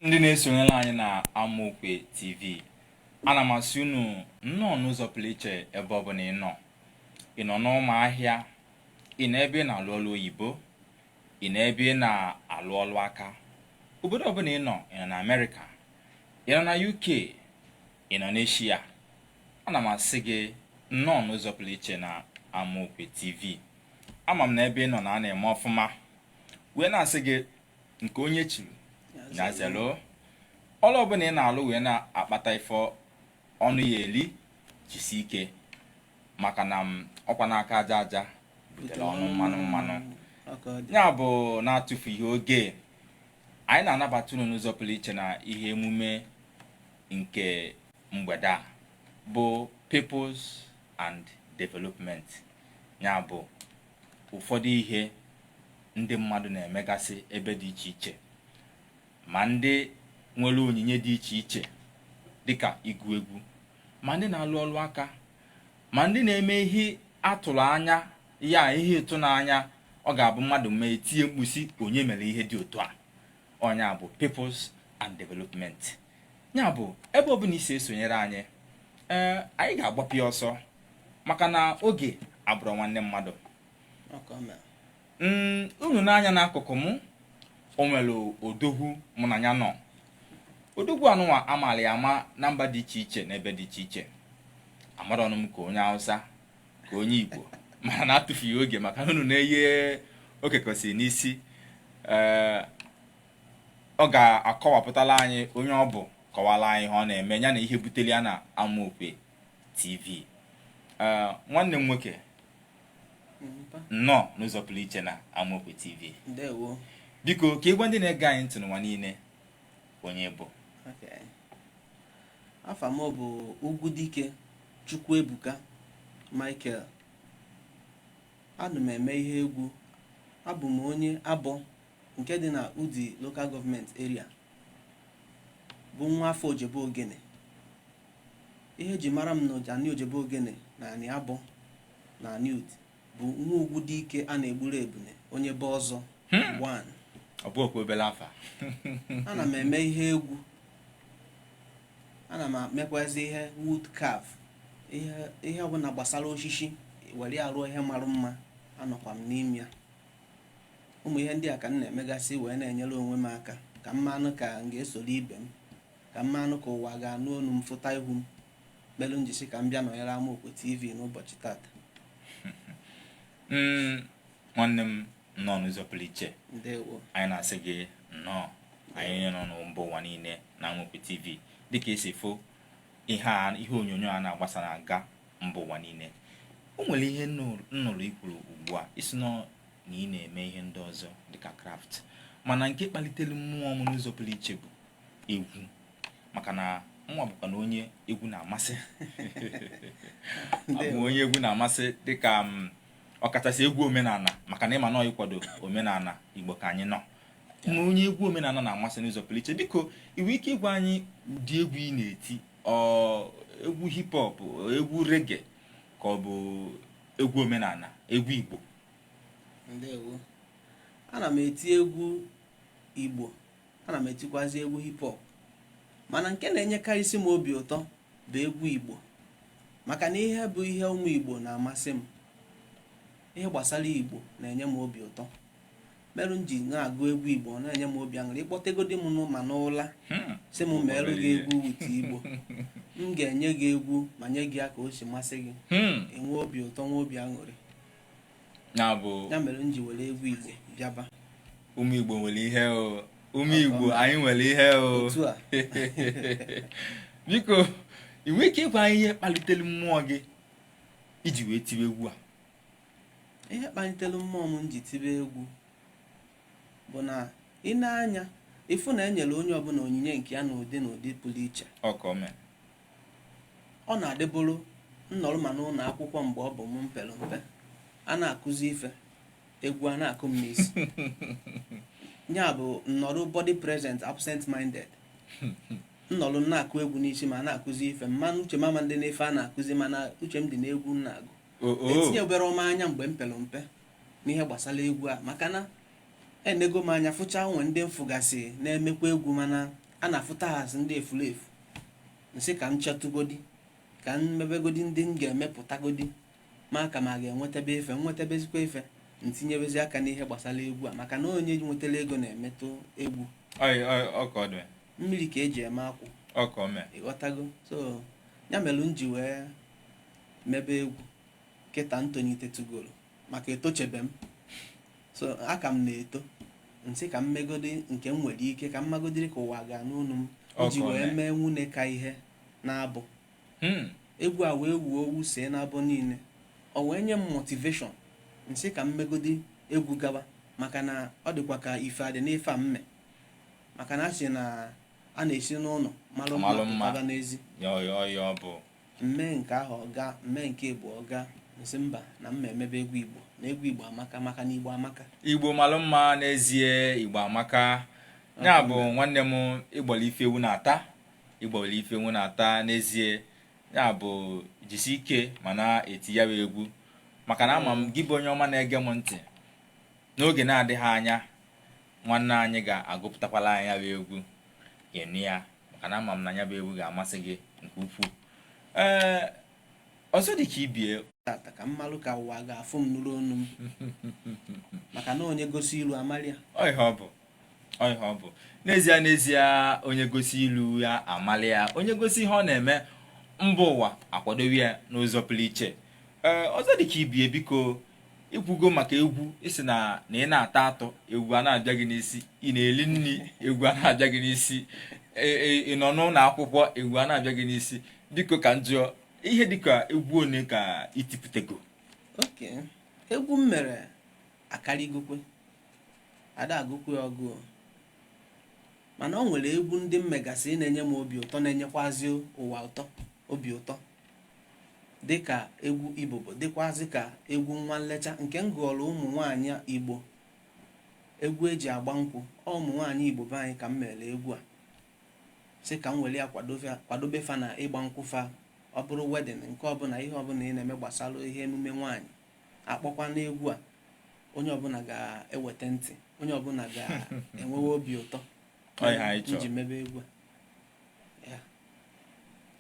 ndị na-esonyere anyị na Amokwe TV. Ana m asị unu nnọọ n'ụzọ pụrụ iche ebe ọ bụla ị nọ n'ụmụ ahịa, ị nọ ebe ị na-alụ ọrụ oyibo, ị nọ ebe ị na-alụ ọrụ aka, obodo ọbụla ị nọ na Amerịka, ị nọ na UK, ị nọ n'Eshia. Ana m asị gị nnọọ n'ụzọ pụrụ iche na Amokwe TV. Ama m na ebe ị nọ na a na-eme ọfụma, wee na-asị gị nke onye chiri na zelo ọlụ ọbụla ị na-alụ wee na-akpata ife ọnụ ya eli, jisi ike, maka na ọkwa n'aka aja aja butere ọnụ mmanụ. Ya bụ na-atụfu ihe oge, anyị na-anabata unu n'ụzọ pụrụ iche na ihe emume nke mgbede a bụ Peoples and Development. Ya bụ ụfọdụ ihe ndị mmadụ na-emegasị ebe dị iche iche, ma ndị nwere onyinye dị iche iche dịka ịgụ egwu, ma ndị na-alụ ọrụ aka, ma ndị na-eme ihe atụrụ anya ya, ihe ịtụnanya. Ọ ga-abụ mmadụ mee etinye mkpusi onye mere ihe dị otu a. Ọnya bụ Peoples and Development. Ya bụ ebe ọbụla isi esonyere anyị, anyị ga-agbapụ ọsọ maka na oge abụrụ nwanne mmadụ. Unu n'anya n'akụkụ m, o nwere odogwu mụ na ya nọ. Odogwu anụnwa amaala ya ama na mba dị iche iche na ebe dị iche iche. Amara ọnụ m ka onye Hausa, ka onye Igbo, mana na-atụfughị oge maka na unu na-eye okekọsi n'isi. Ọ ga-akọwapụtala anyị onye ọ bụ, kọwala anyị ihe ọ na-eme ya na ihe butere ya na Amokwe TV. Nwanne m nwoke, nnọọ n'ụzọ pụrụ iche na Amokwe TV. Ndewo. Biko ka ịgwa ndị na-ege anyị ntị n'ụwa niile onye bụ. Afa m bụ Ugwudike Chukwuebuka Michael. Ana m eme ihe egwu. Abụ m onye Abọ nke dị na Udi Local Government Area, bụ nwa afọ Ojebe Ogene. Ihe eji mara m n'Ani Ojebe Ogene na Ani Abọ na Ani Udi bụ nwa Ugwudike a na-egburu ebune, onye bụ ọzọ 1. Ọ bụ okwu obere afa. Ana m eme ihe egwu. Ana m emekwazi ihe wood carve, ihe ọbụla gbasara osisi were arụ ihe mara mma. Anọkwa m n'ime ya. Ụmụ ihe ndị a ka m na-emegasị wee na-enyere onwe m aka, ka mmanụ ka m ga-esoro ibe m, ka mmanụ ka ụwa ga-anụ onu m, fụta ihu m, melụ njisi ka m bịa nọnyere Amokwe TV n'ụbọchị tata. Nwanne m nọ n'ụzọ pụrụ iche. Ndewo. Anyị na-asị gị nnọọ. Anyị nọ n'mba ụwa niile na Amokwe TV, dịka esi fo ihe onyonyo a na-agbasa na-aga mba ụwa niile. O nwere ihe nnụrụ ikwuru ugbu a, isi nọ na ị na-eme ihe ndị ọzọ dịka craft, mana nke kpalitere mmụọ m n'ụzọ pụrụ iche bụ egwu, maka na mwa bụkwa na onye egwu na-amasị. Abụ onye egwu na-amasị dịka ọkachasị egwu omenala, maka na ịma nọ ịkwado omenala Igbo ka anyị nọ. Onye egwu omenala na-amasị n'ụzọ pụrụ iche. Biko iwe ike ịgwa anyị ụdị egwu ị na-eti, egwu hip hop, egwu reggae, ka ọ bụ egwu omenala, egwu Igbo? Ndewo. Ana m eti egwu Igbo, ana m etikwazi egwu hip hop, mana nke na-enyekarịsị m obi ụtọ bụ egwu Igbo, maka na ihe bụ ihe ụmụ Igbo na-amasị m. Ihe gbasara Igbo na-enye m obi ụtọ, merụ m ji na-agụ egwu Igbo, na-enye m obi aṅụrị. Ịkpọtegodi m n'ụma n'ụla sị m merụ gị egwu wit Igbo, m ga-enye gị egwu ma nye gị aka o si masị gị, enwe obi ụtọ, nwe obi aṅụrị. Ya mere m ji were egwu Igbo bịaba. Ụmụ Igbo nwere ihe o, ụmụ Igbo anyị nwere ihe o. Otu a. Biko ị nwere ike ịgwa anyị ihe kpalitere mmụọ gị iji wee tiwe egwu a? Ihe kpalitere mmụọ m ji tibe egwu bụ na ị na-anya ịfụ na enyere onye ọbụla onyinye nke ya n'ụdị pụrụ iche. Ọ na-adịbụrụ nnọrọ ma n'ụlọ akwụkwọ mgbe ọ bụ m mpere mpe, a na-akụzi ife, egwu a na-akụ m n'isi. Ya bụ nnọrọ body present absent minded. Nnọrọ na-akụ egwu n'isi ma na-akụzi ife, mmanụ uche mama ndị na-efe a na-akụzi, mana uche m dị n'egwu m na-agụ. Etinye obere ọma anya mgbe m pere mpe n'ihe gbasara egwu a, maka na enego m anya fụcha nwe ndị mfụgasị na-emekwa egwu, mana a na-afụta hazi ndị efulefu nsị ka m chatụgodi ka m mebegodi ndị m ga-emepụtagodi ma ka ma ga-enwetebe ife nwetebezikwa ife ntinyebezi aka n'ihe gbasara egwu a maka na onye nwetara ego na-emetụ egwu mmiri ka eji eme akwụ ịghọtago. so ya mere m ji wee mebe egwu kịta ntonite tugoro maka etochebe m, so aka m na-eto nsị ka m megodi nke m nwere ike ka m magodiri ka ụwa gaa n'unu m iji wee mee nwune ka ihe na-abụ egwu a wee wuo wusee na-abụ niile o wee nye m motivation nsị ka m megodi egwu gaba maka na ọ dịkwa ka ife adị n'ife a mme maka na asị na a na-esi n'ụlọ malụ mma n'ezi mme nke ahụ ọga mme nke Igbo ọga nsị mba na mma emebe egwu Igbo na egwu Igbo amaka maka na Igbo amaka, Igbo malụ mma n'ezie, Igbo amaka. Ya bụ nwanne m ịgbọrọ ife ewu na-ata n'ezie. Ya bụ jisi ike mana eti ya egwu maka na ama m gị bụ onye ọma na-ege m ntị n'oge na-adịghị anya nwanne anyị ga-agụpụtakwala anyị ya bụ egwu ịnụ ya maka na ama m na ya bụ egwu ga-amasị gị nke ukwuu. Ọzọ dị ka ibie tata ka mmalụ ka ụwa ga-afụ m nụrụ ọnụ m maka na onye gosi ilu amalịa ọ bụ n'ezie onye gosi ilu ya amalịa, onye gosi ihe ọ na-eme mba ụwa akwadowe ya n'ụzọ pụrụ iche. Ọzọ dị ka ibie biko ikwugo maka egwu isi na ị na-ata atụ egwu a na-abịa gị n'isi, ị na-eli nri egwu a na-abịa gị n'isi, ị nọ n'ụlọ akwụkwọ egwu a na-abịa gị n'isi. Biko ka njụọ ihe dịka egwu one ka itipụtago? oke egwu m mere akarịgokwe ada agụkwe ọgụ mana o nwere egwu ndị m megasị na-enye m obi ụtọ na-enyekwazi ụwa ụtọ obi ụtọ dịka egwu Igbo dịkwazị ka egwu nwa nlecha nke m gụọrọ ụmụ nwaanyị Igbo egwu eji agba nkwụ. ụmụ nwaanyị Igbo be anyị ka m mere egwu a sị ka m were ya kwadobe fa na ịgba nkwụ fa, ọ bụrụ wedin nke ọbụla ihe ọbụla ị na-eme gbasara ihe emume nwaanyị akpọkwa n'egwu a, onye ọbụla ga-eweta ntị, onye ọbụla ga-enwewe obi ụtọ iji mebe egwu a.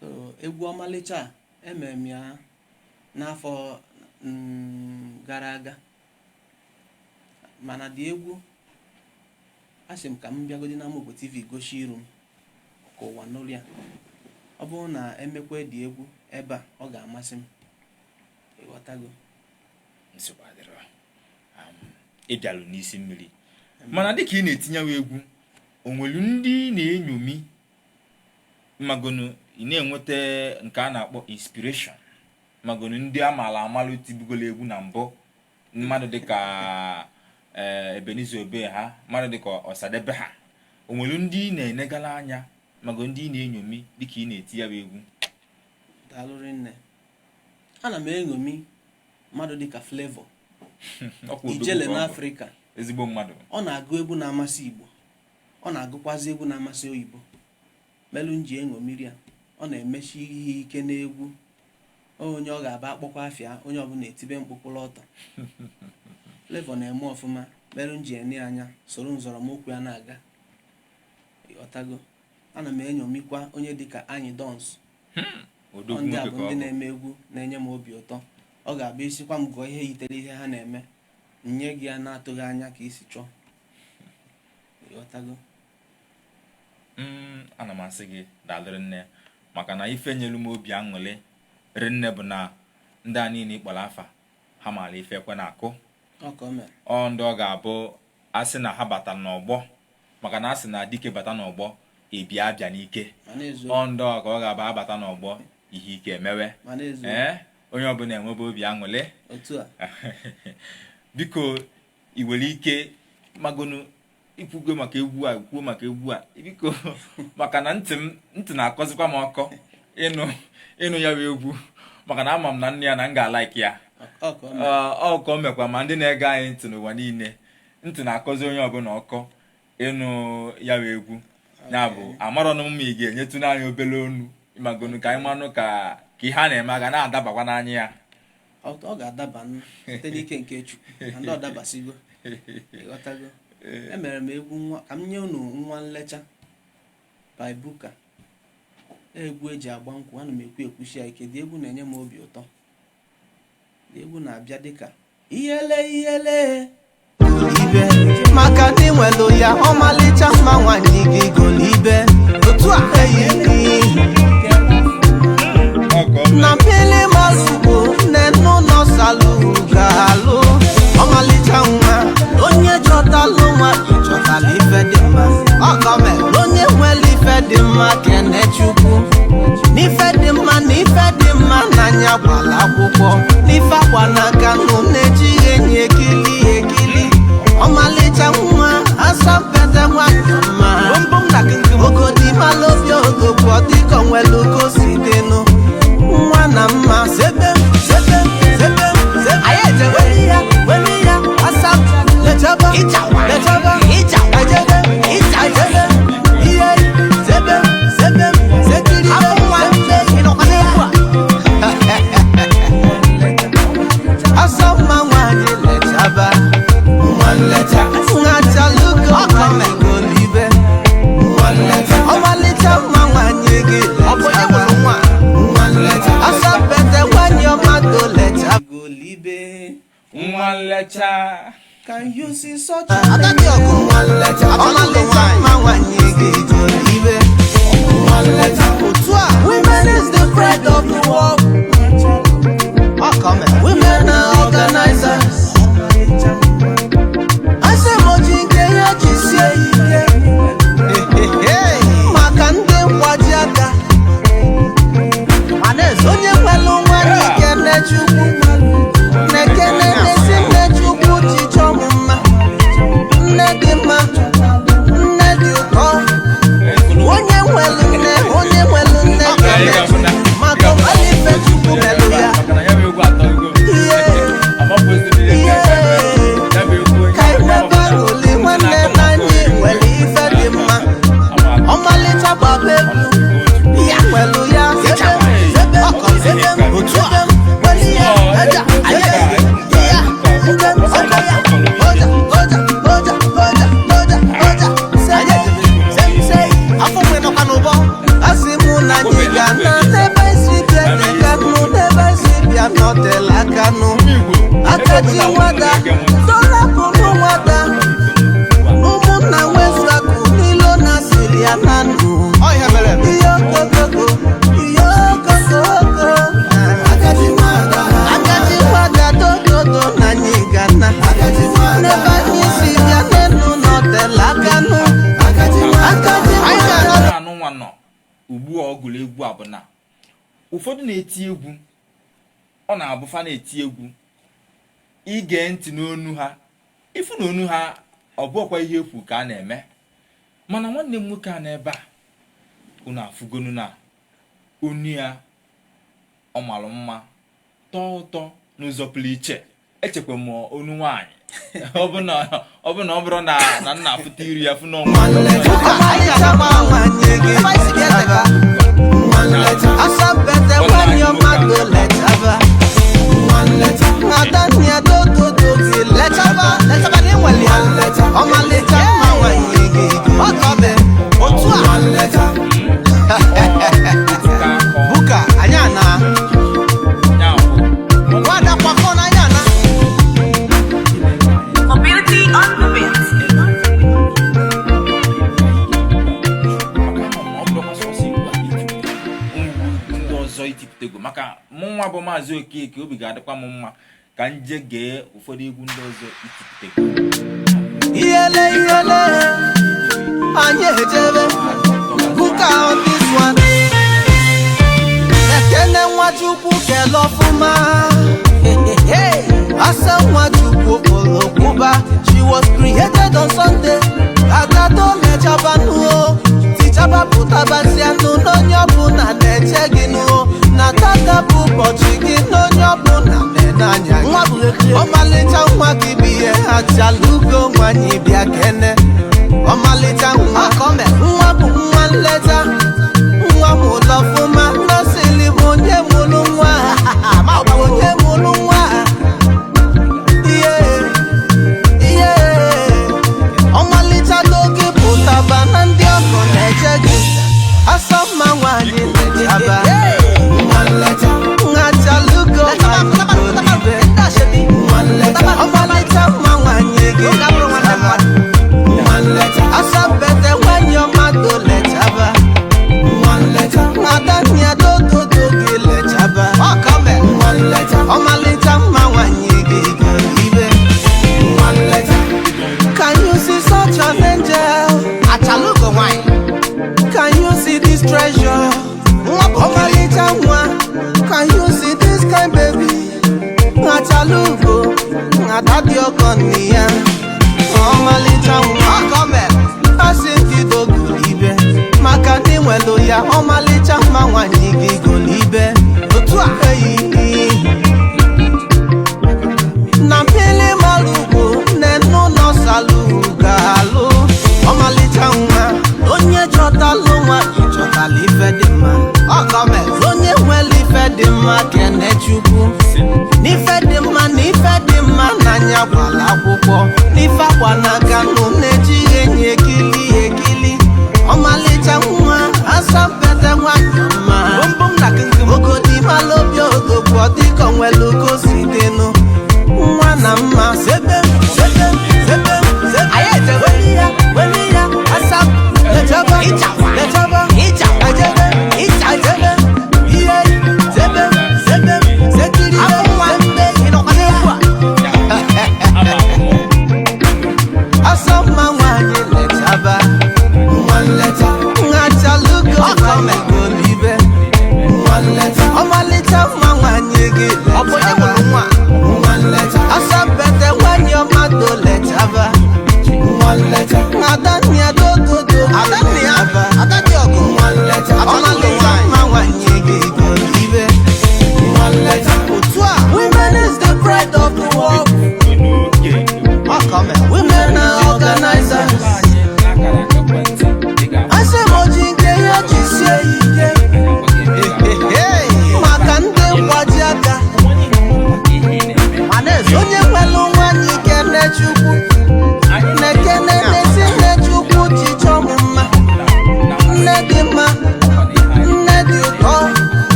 so egwu ọmalịcha a emere m ya n'afọ gara aga mana dị egwu asị m ka m bịagodi na Amokwe TV gosi iru m ka ụwa n'ụlọ ya. ọ bụrụ na emekwe dị egwu ebe a ọ ga-amasị m ịghọtago. Ịbịalụ n'isi mmiri mana dịka ị na-etinye egwu onwelu ndị na-enyomi magonu ị na-enweta nke a na-akpọ inspiration magonu ndị amaala amalụ tibugolo egwu na mbụ, mmadụ dịka Ebenezer Obey ha, mmadụ dịka Ọsadebe ha, onwelu ndị na-enegala anya magonu ndị na-enyomi dịka ị na-eti ya bụ egwu? daalụrị nne, ana m enyomi mmadụ dịka Flavor ijele n'Afrịka, ezigbo mmadụ. ọ na-agụ egwu na-amasị Igbo, ọ na-agụkwazị egwu na-amasị oyibo melu nji eṅomiri ya. ọ na-emechi ihe ike n'egwu, onye ọ ga-aba akpọkwa afịa onye ọbụla etibe mkpụkpụrụ ọtọ. Flavor na-eme ọfụma melu nji ene anya soro nzọrọmokwu ya na-aga ịghọtago. ana m enyomikwa onye dịka anyị Dons, ndị a bụ ndị na-eme egwu na-enye m obi ụtọ. ọ ga-abụ isikwa m gụọ ihe yitere ihe ha na-eme nye gị ya na-atụghị anya ka isi chọọ ịghọtago. ana m asị gị daalụrị nne maka na ife nyelu m obi aṅụrị rinne bụ na ndị a niile ịkpọrọ afa ha maara ife ekwe na-akụ. ọ ndị ọ ga-abụ asị na ha bata n'ọgbọ maka na asị na dike bata n'ọgbọ ebi abịa n'ike. ọ ndị ọ ka ọ ga-aba abata n'ọgbọ ihe ike emewe. onye ọbụla enwebe obi aṅụrị. biko ị nwere ike magonu ikwugo maka egwu a kwuo maka egwu a biko maka na ntị na-akọzikwa m ọkọ ịnụ ya bụ egwu maka na ama m na nne ya na m ga-alaiki ya. ọ ka o mekwa ma ndị na-ege anyị ntị n'ụwa niile ntị na-akọzi onye ọbụla ọkọ ịnụ ya bụ egwu. ya bụ amarọ na m ma ị ga-enyetụ n'anya obere onu magonu ka anyị manụ ka ihe a na-eme aga na-adabakwa n'anya ya. ọ ga-adaba site n'ike nke Chukwu na ndị ọdabasigo ịghọtago. emere m egwu nwa ka m nye unu nwa nlecha by BUKA. Egwu eji agba nkwụ, ana m ekwushi ya ike. Dị egwu na-enye m obi ụtọ. Dị egwu na-abịa dịka ihele ibe maka ndị nwelu ya ọmalịcha mma nwanyị gị golibe otu a na pili mazugbo nnenu nọsalụ ga-alụ ọmalịcha nwa onye chọtalụ nwa chọtala ife dị mma ọgọme onye nwere ife dị mma kene Chukwu n'ife dị mma na ife dị mma n'anya gbala akwụkwọ n'ife agba n'aka nụ na-ejighị enyi ekili ọmalịcha nwa asampede nwanyị mma ogodi malobi ogogwu ọdịka onwelu gosi dịnụ nwa na mma sebe anyị eje weli ya asam lechaba ejebe ihe sebe sekiri asam ma nwanyị lechaba ngachaluko nwanyị golibe ọmalịcha mma nwanyị gị asapete nwanyị ọmadụ lecha golibe nwa nlecha. Can you see such a agadi ọkụ ọmalịcha mma nwanyị gị golibe otu a women is the pride of the world. Women are organizers. Ase moji nke ya jisie ike maka ndị nkwaji aka onye nwelu nwere ike Chukwu na-ekene n'ezi nne Chukwu ji chọọ m mma nne dị mma nne dị ụtọ onye nwelu nne kene Chukwu maka ọbara ife Chukwu melụ ya ka iwebe ahụli nwanne n'anyị nwere ife dị mma ọmalịcha gbaba egwu ya nwelu ya otu a weli ya eja afọ mgbe nọkwa n'ụbọ asị mụ na anyị ga na n'ebe isi bịa dịka nụ n'ebe isi bịa nọtela aka nụ akaji nwada tọrapụrụ nwada ụmụnna nwezuakụ n'ilo na siri ya na ndụ ihe okokoko akaji nwada dododo na anyị ga na n'ebe anyị si bịa n'elu nọtela aka nụ akaji anụ nwa nọ ugbu a ọgụlụ egwu a bụ na ụfọdụ na-eti egwu ọ na-abụfa na-eti egwu ige ntị n'onu ha ifu na onu ha ọ bụkwa ihe ekwu ka a na-eme mana nwanne m nwoke a n'ebe a unu afụgonu na onu ya ọ malụ mma tọọ ụtọ n'ụzọ pụrụ iche echekwa m onu nwaanyị ọ bụ na ọ bụrụ na nna afụta iri ya fụ n'ọnwa asapete nwanyị ọmadụ lechaba adania dododo gị lechaba n'inweli ya ọmalịcha mma nwanyị gị ọtọbe otu a BUKA anyị ana nwada kwakọ na anyị ana Mobility on the beat. ndị ọzọ itipụtego maka mụ nwa bụ maazị Okeke obi ga-adịkwa m mma ka nje gee ụfọdụ egwu ndị ọzọ itipụtego ihele anyị ejebe BUKA on this one ekene Nwachukwu kele ọfụma asa Nwachukwu okpolokwuba she was created on Sunday agato mechabanuo tichaba pụtabasianụ n'onye ọbụla na-eche gị nụo na tata bụ ụbọchị gị n'onye ọbụla na-enanya ọmalịcha nwa gị bụ ihe ha chalugo nwanyị bịa kene ọmalịcha nwa bụ nwa nleta nwa mụlọ ọfụma nosili bụ onye mụrụ nwa onye mụrụ nwa ihe ọmalịcha n'oge pụtaba na ndị ọgọ na-eche gị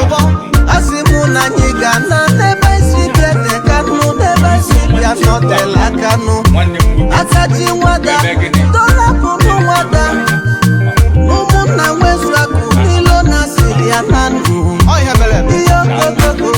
n'ụbọ asị mụ na anyị ga na n'ebe isi bịa kanụ n'ebe isi bịa nọtela kanụ akachi nwada dolapụrụ nwada ụmụnna nwezu akụ n'ilo na siri ya na ndụ ihe okokoko